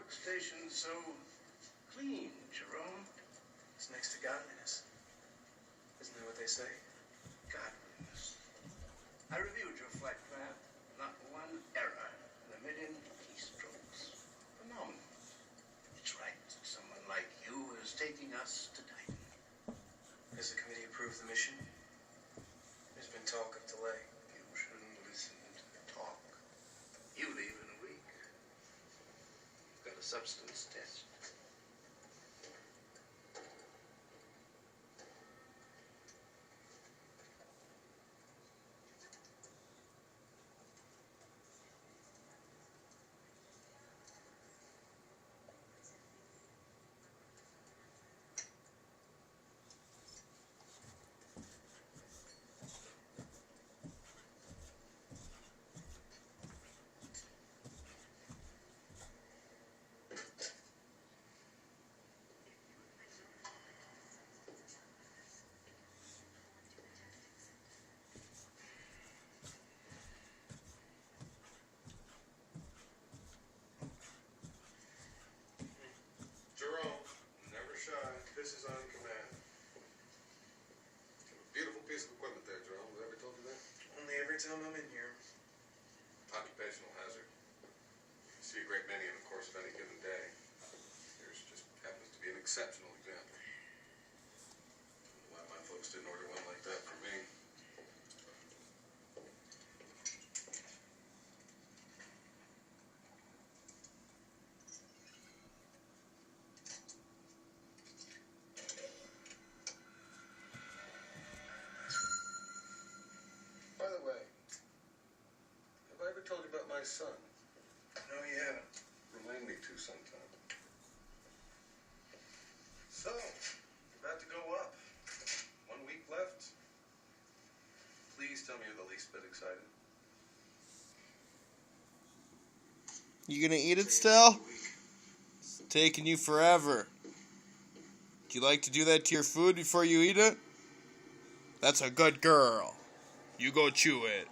workstation's so clean, Jerome? It's next to godliness. Isn't that what they say? Godliness. I reviewed your flight plan. Not one error in a million keystrokes. Phenomenal. It's right that someone like you is taking us to Titan. Has the committee approved the mission? There's been talk of delay. You shouldn't listen to the talk. You leave in a week. You've got a substance test. Jerome, never shy. This is on command. Beautiful piece of equipment there, Jerome. Have I ever told you that? Only every time I'm in here. Occupational hazard. You see a great many in the course of any given day. Yours just happens to be an exceptional example. Why my folks didn't order one like that for me. By the way, have I ever told you about my son? No, you haven't. Remind me to sometime. So, about to go up. 1 week left. Please tell me you're the least bit excited. You gonna eat it still? It's taking you forever. Do you like to do that to your food before you eat it? That's a good girl. You go chew it.